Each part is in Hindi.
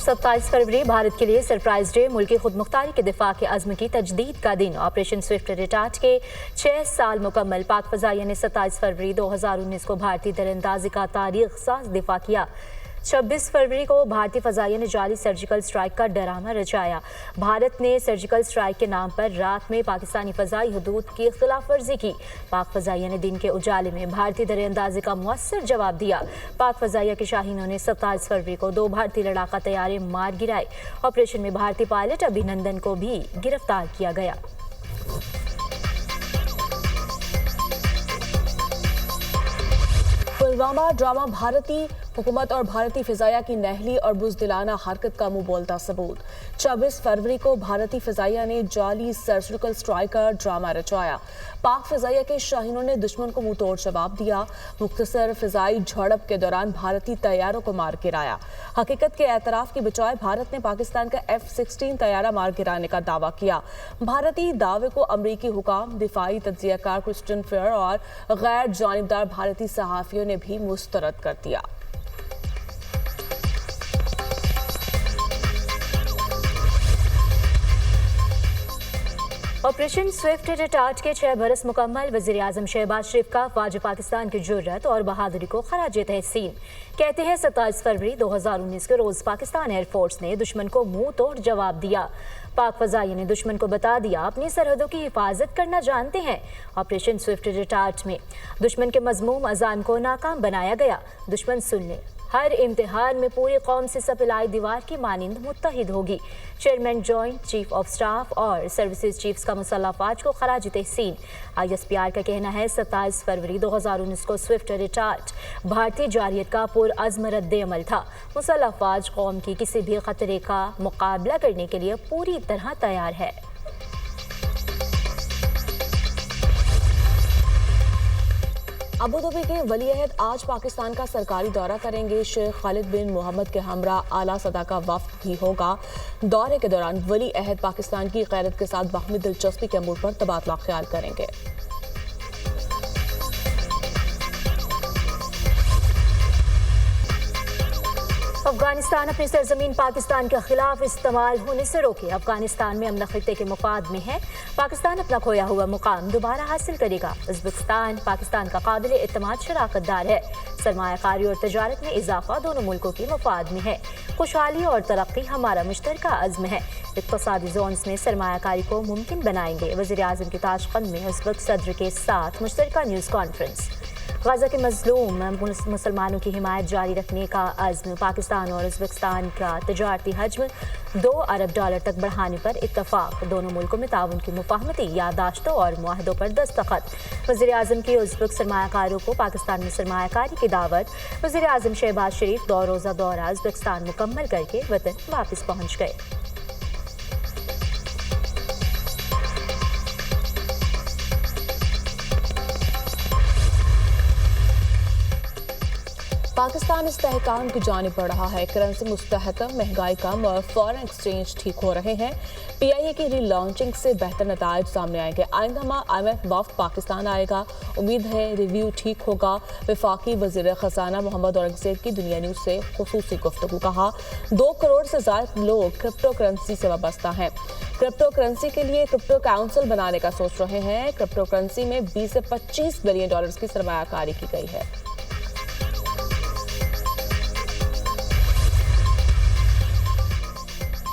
27 फरवरी भारत के लिए सरप्राइज डे, मुल्क की खुदमुख्तारी के दिफा के अज़्म की तजदीद का दिन। ऑपरेशन स्विफ्ट रिटार्ट के 6 साल मुकम्मल। पाक फ़ज़ाइया ने 27 फरवरी 2019 को भारतीय तीरंदाजी का तारीख साज दिफा किया। 26 फरवरी को भारतीय फ़ज़ाइया ने जाली सर्जिकल स्ट्राइक का डरामा रचाया। भारत ने सर्जिकल स्ट्राइक के नाम पर रात में पाकिस्तानी फ़ज़ाई हदूद की खिलाफ वर्जी की। पाक फ़ज़ाइया ने दिन के उजाले में भारतीय तीरंदाजी का मुअस्सर जवाब दिया। पाक फ़ज़ाइया के शाहीनों ने 27 फरवरी को 2 भारतीय लड़ाका तैयारे मार गिराए। ऑपरेशन में भारतीय पायलट अभिनंदन को भी गिरफ्तार किया गया। पुलवामा ड्रामा भारतीय हुकूमत और भारतीय फ़िज़ाइया की नहली और बुज़दिलाना हरकत का मुंह बोलता सबूत। 26 फरवरी को भारतीय फ़िज़ाइया ने जाली सर्जिकल स्ट्राइक का ड्रामा रचाया। पाक फ़िज़ाइया के शाहीनों ने दुश्मन को मुंह तोड़ जवाब दिया। मुख्तसर फ़िज़ाई झड़प के दौरान भारतीय तैयारों को मार गिराया। हकीकत के एतराफ़ की बजाय भारत ने पाकिस्तान का F-16 तैयारा मार गिराने का दावा किया। भारतीय दावे को अमरीकी हुकाम, दिफाई तज्ज़ियाकार क्रिस्टियन फेयर और गैर जानिबदार भारतीय सहाफ़ियों ने भी मुस्तरद कर दिया। ऑपरेशन स्विफ्ट रिटार्ट के 6 बरस मुकम्मल। वज़ीर-ए-आज़म शहबाज शरीफ का ख्वाजा पाकिस्तान की जुर्रत और बहादुरी को खराज तहसीन। कहते हैं 27 फरवरी 2019 के रोज़ पाकिस्तान एयरफोर्स ने दुश्मन को मुंह तोड़ जवाब दिया। पाक फ़ज़ाइया ने दुश्मन को बता दिया अपनी सरहदों की हिफाजत करना जानते हैं। ऑपरेशन स्विफ्ट रिटार्ट में दुश्मन के मज़मूम अज़ाम को नाकाम बनाया गया। दुश्मन सुन ले, हर इम्तिहान में पूरी कौम से सपिलाई दीवार की मानिंद मुत्तहिद होगी। Chairman joint chief of staff और सर्विसेज चीफ्स का मुसल्लह फ़ौज को खराज तहसीन। ISPR का कहना है 27 फरवरी 2019 को स्विफ्ट रिटार्ट भारतीय जारियत का पुरअज़्म रद्द-ए-अमल था। मुसल्लह फ़ौज कौम की किसी भी खतरे का मुकाबला करने के लिए पूरी तरह तैयार है। अबूधाबी के वली अहद आज पाकिस्तान का सरकारी दौरा करेंगे। शेख खालिद बिन मोहम्मद के हमरा आला सदा का वफ्द भी होगा। दौरे के दौरान वली अहद पाकिस्तान की क़यादत के साथ बाहमी दिलचस्पी के अमूर पर तबादला ख्याल करेंगे। अफगानिस्तान अपनी सरजमीन पाकिस्तान के खिलाफ इस्तेमाल होने से रोके। अफगानिस्तान में अमन खित्ते के मुफाद में है। पाकिस्तान अपना खोया हुआ मुकाम दोबारा हासिल करेगा। उज़्बेकिस्तान पाकिस्तान का काबिल एतमाद शराकतदार है। सरमायाकारी और तजारत में इजाफा दोनों मुल्कों की मुफाद में है। खुशहाली और तरक्की हमारा मुश्तरका अज़्म है। इक़्तिसादी ज़ोन्स में सरमायाकारी को मुमकिन बनाएंगे। वज़ीर-ए-आज़म के ताशकंद में उज़्बेक सदर के साथ मुश्तरका न्यूज़ कॉन्फ्रेंस। गाज़ा के मज़लूम मुसलमानों की हिमायत जारी रखने का अज़्म। पाकिस्तान और उज़्बेकिस्तान का तजारती हजम $2 अरब तक बढ़ाने पर इत्तफ़ाक़। दोनों मुल्कों में ताउन की मुफ़ाहमती यादाश्तों और मुआहदों पर दस्तखत। वज़ीर-ए-आज़म की उज़्बेक सरमायाकारों को पाकिस्तान में सरमायाकारी की दावत। वज़ीर-ए-आज़म शहबाज शरीफ 2 रोज़ा दौरा उज़्बेकिस्तान मुकम्मल करके वतन वापस पहुँच गए। पाकिस्तान इस्तेहकाम की जानिब बढ़ रहा है। करेंसी मुस्तहकम, महंगाई कम और फॉरेन एक्सचेंज ठीक हो रहे हैं। PIA की रीलॉन्चिंग से बेहतर नताइज सामने आएंगे। आइंदा माह IMF वफ़द पाकिस्तान आएगा। उम्मीद है रिव्यू ठीक होगा। वफाकी वज़ीर ख़ज़ाना मोहम्मद औरंगज़ेब की दुनिया न्यूज़ से खुसूसी गुफ्तगू। कहा 2 करोड़ से ज़्यादा लोग क्रिप्टो करेंसी से वाबस्ता हैं। क्रिप्टो करेंसी के लिए क्रिप्टो काउंसिल बनाने का सोच रहे हैं। क्रिप्टो करेंसी में 20 से 25 बिलियन डॉलर की सरमायाकारी की गई है।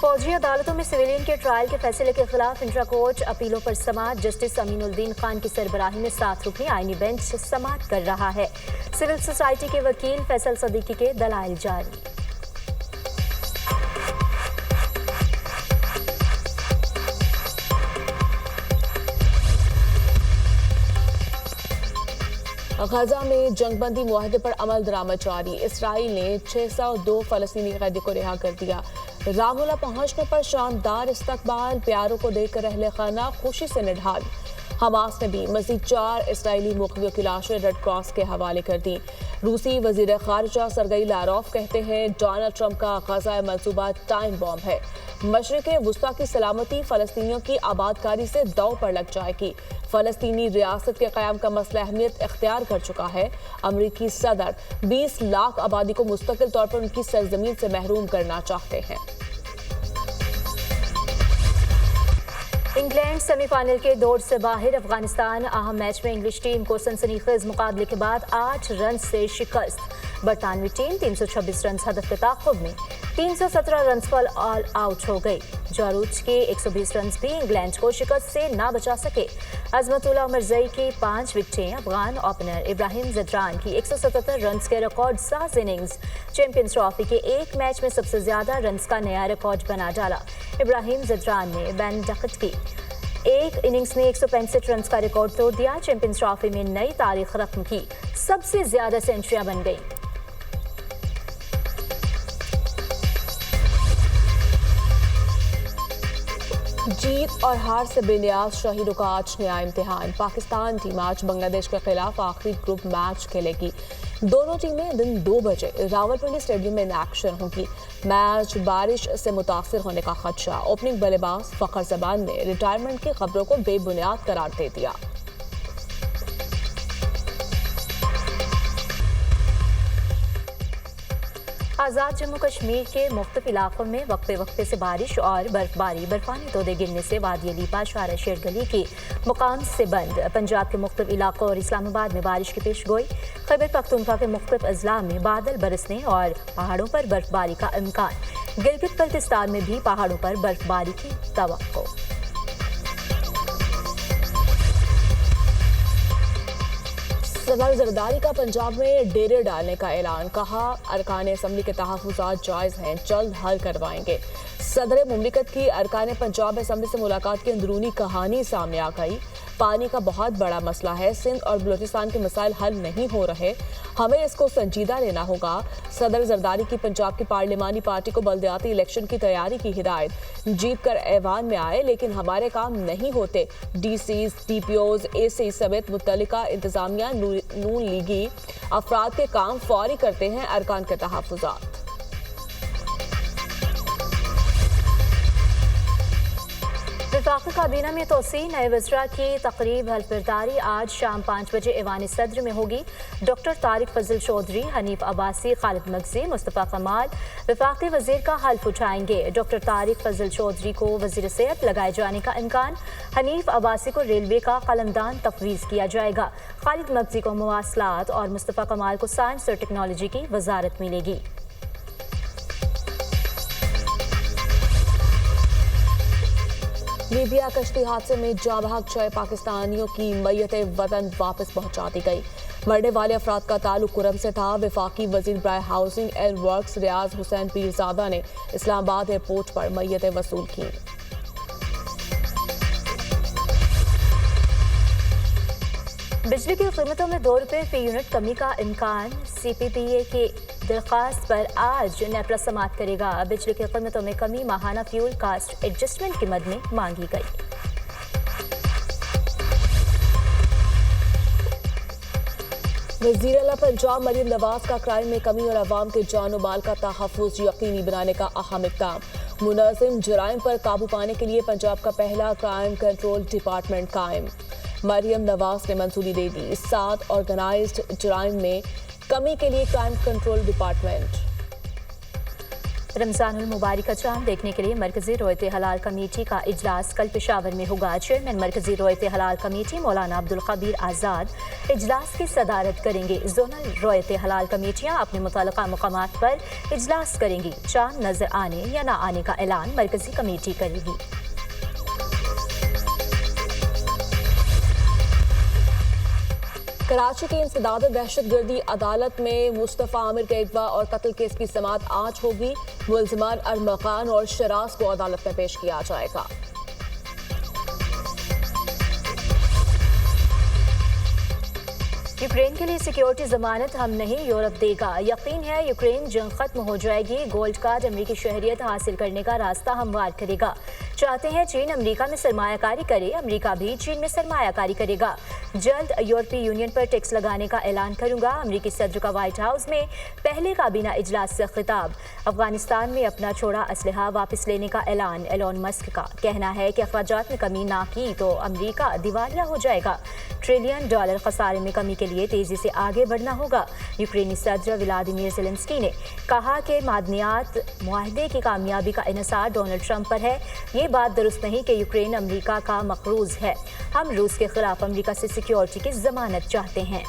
फौजी अदालतों में सिविलियन के ट्रायल के फैसले के खिलाफ इंट्रा कोर्ट अपीलों पर समाअत। जस्टिस अमीनुद्दीन खान की सरबराही में 7 रुकनी आईनी बेंच समाअत कर रहा है। सिविल सोसाइटी के वकील फैसल सदीकी के दलाइल जारी। गजा में जंगबंदी मुआहदे पर अमल दरामद जारी। इसराइल ने 602 फ़लस्तीनी कैदी को रिहा कर दिया। रामल्ला पहुंचने पर शानदार इस्तकबाल, प्यारों को देखकर अहले खाना खुशी से निढाल। हमास ने भी मज़ीद 4 इसराइली मुक़व्वियों की लाशें रेड क्रॉस के हवाले कर दी। रूसी वज़ीर ख़ारिजा सरगई लारोफ कहते हैं डोनाल्ड ट्रंप का गज़ा मंसूबा टाइम बॉम्ब है। मशरिक़ वुस्ता की सलामती फ़लस्तीनियों की आबादकारी से दांव पर लग जाएगी। फ़लस्तीनी रियासत के क़याम का मसला अहमियत इख्तियार कर चुका है। अमरीकी सदर 20 लाख आबादी को मुस्तकिल तौर पर उनकी सरजमीन से महरूम करना चाहते हैं। इंग्लैंड सेमीफाइनल के दौर से बाहर। अफगानिस्तान अहम मैच में इंग्लिश टीम को सनसनीखेज मुकाबले के बाद 8 रन से शिकस्त। बरतानवी टीम 326 रन हदफ के ताक़ुब में 317 रन पर ऑल आउट हो गई। जारूज के 120 रन भी इंग्लैंड को शिकस्त से ना बचा सके। अजमतुल्लाह उमरज़ई की 5 विकेटें अफगान ओपनर इब्राहिम ज़दरान की 177 रन के रिकॉर्ड साज इनिंग्स चैंपियंस ट्रॉफी के एक मैच में सबसे ज्यादा रन का नया रिकॉर्ड बना डाला। इब्राहिम ज़दरान ने बैन डकट की एक इनिंग्स में 165 रन का रिकॉर्ड तोड़ दिया। चैंपियंस ट्रॉफी में नई तारीख रकम की सबसे ज्यादा सेंचुरियां बन गई। जीत और हार से बेनियाज शहीदों का आज नया इम्तिहान। पाकिस्तान टीम आज बांग्लादेश के खिलाफ आखिरी ग्रुप मैच खेलेगी। दोनों टीमें दिन 2 बजे रावलपिंडी स्टेडियम में इन एक्शन होगी। मैच बारिश से मुतासर होने का खदशा। ओपनिंग बल्लेबाज फखर जबान ने रिटायरमेंट की खबरों को बेबुनियाद करार दे दिया। आज़ाद जम्मू कश्मीर के मुख्तलिफ इलाकों में वक्फे वक्फे से बारिश और बर्फबारी। बर्फानी तोदे गिरने से वादी लीपा शारा शेर गली की मुकाम से बंद। पंजाब के मुख्तलिफ इलाकों और इस्लामाबाद में बारिश की पेश गोई। खैबर पख्तूनख्वा के मुख्तलिफ अजला में बादल बरसने और पहाड़ों पर बर्फबारी का इम्कान। गिलगित बल्तिस्तान में भी पहाड़ों पर बर्फबारी की तवक्को। सदर जरदारी का पंजाब में डेरे डालने का ऐलान। कहा अरकान असम्बली के तहफ़्फ़ुज़ात जायज़ हैं, जल्द हल करवाएंगे। सदर मुमलिकत की अरकान पंजाब असम्बली से मुलाकात की अंदरूनी कहानी सामने आ गई। पानी का बहुत बड़ा मसला है। सिंध और बलूचिस्तान के मसाइल हल नहीं हो रहे, हमें इसको संजीदा लेना होगा। सदर जरदारी की पंजाब की पार्लिमानी पार्टी को बल्दियाती इलेक्शन की तैयारी की हिदायत। जीत कर ऐवान में आए लेकिन हमारे काम नहीं होते। डीसीज, डीपीओज, एसी समेत मुतल्लिका इंतजामिया नून लीगी अफराद के काम फौरी करते हैं। अरकान के तहफ़्फ़ुज़ात। वफाकी काबीना में तोसी। नए वज़रा की तकरीब हल्फबरदारी आज शाम 5 बजे ऐवान सदर में होगी। डॉक्टर तारिक फजल चौधरी, हनीफ अब्बासी, खालिद मगजी, मुस्तफ़ा कमाल वफाकी वज़ीर का हल्फ उठाएंगे। डॉक्टर तारिक फजल चौधरी को वज़ीर सेहत लगाए जाने का इम्कान। हनीफ अब्बासी को रेलवे का कलमदान तफवीज़ किया जाएगा। खालिद मगजी को मवासलात और मुस्तफ़ा कमाल को साइंस और टेक्नोलॉजी की वजारत मिलेगी। लीबिया कश्ती हादसे में जाँ बहक 6 पाकिस्तानियों की मैयत वतन वापस पहुंचा दी गई। मरने वाले अफराद का ताल्लुक कुरम से था। वफाकी वजीर बराए हाउसिंग एंड वर्क्स रियाज हुसैन पीरजादा ने इस्लामाबाद एयरपोर्ट पर मैयतें वसूल की। बिजली की कीमतों में 2 रुपये फी यूनिट कमी का इम्कान। CPPA की दरख्वास्त पर आज नेपरा समाअत करेगा। बिजली की कीमतों में कमी माहाना फ्यूल कास्ट एडजस्टमेंट की मद में मांगी गई। वज़ीर आला पंजाब मरियम नवाज का क्राइम में कमी और अवाम के जानो माल का तहफ़्फ़ुज़ यकीनी बनाने का अहम इक़दाम। मुनाज़िम जराइम पर काबू पाने के लिए पंजाब का पहला क्राइम कंट्रोल डिपार्टमेंट कायम। मरियम नवाज ने मंजूरी दे दी 7 ऑर्गेनाइज्ड जराइम में कमी के लिए क्राइम कंट्रोल डिपार्टमेंट। रमजानुल मुबारक का चांद देखने के लिए मरकजी रोयत हलाल कमेटी का इजलास कल पेशावर में होगा। चेयरमैन मरकजी रोयत हलाल कमेटी मौलाना अब्दुल कबीर आज़ाद इजलास की सदारत करेंगे। जोनल रोयत हलाल कमेटियाँ अपने मुतल्लिका मकामात पर इजलास करेंगी। चांद नजर आने या ना आने का ऐलान मरकजी कमेटी करेगी। कराची की इंसदाद दहशतगर्दी अदालत में मुस्तफ़ा आमिर के अगवा और कत्ल केस की समाअत आज होगी। मुल्ज़िमान अरमकान और शराज को अदालत में पेश किया जाएगा। यूक्रेन के लिए सिक्योरिटी जमानत हम नहीं, यूरोप देगा। यकीन है यूक्रेन जंग खत्म हो जाएगी। गोल्ड कार्ड अमरीकी शहरियत हासिल करने का रास्ता हमवार करेगा। चाहते हैं चीन अमेरिका में सरमायाकारी करे, अमेरिका भी चीन में सरमायाकारी करेगा। जल्द यूरोपीय यूनियन पर टैक्स लगाने का ऐलान करूंगा, अमेरिकी सदर का व्हाइट हाउस में पहले काबीना इजलास से खिताब। अफगानिस्तान में अपना छोड़ा असलहा वापस लेने का ऐलान। एलोन मस्क का कहना है कि अखराजात में कमी ना की तो अमेरिका दिवालिया हो जाएगा। ट्रिलियन डॉलर खसारे में कमी के लिए तेजी से आगे बढ़ना होगा। यूक्रेनी सदर व्लादिमीर ज़ेलेंस्की ने कहा कि मादनियात मुआहदे की कामयाबी का इन्हिसार डोनाल्ड ट्रंप पर है। ये बात दुरुस्त नहीं कि यूक्रेन अमेरिका का मकरूज है। हम रूस के खिलाफ अमेरिका से सिक्योरिटी की जमानत चाहते हैं।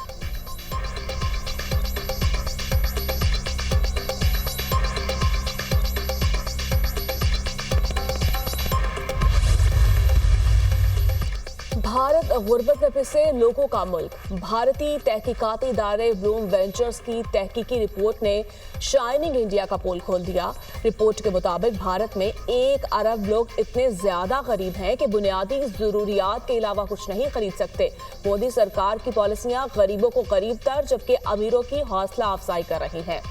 भारत गुर्बत में फंसे लोगों का मुल्क। भारतीय तहकीकाती इदारे ब्लूम वेंचर्स की तहकीकी रिपोर्ट ने शाइनिंग इंडिया का पोल खोल दिया। रिपोर्ट के मुताबिक भारत में 1 अरब लोग इतने ज्यादा गरीब हैं कि बुनियादी जरूरियात के अलावा कुछ नहीं खरीद सकते। मोदी सरकार की पॉलिसियां गरीबों को करीब तर जबकि अमीरों की हौसला अफजाई कर रही हैं।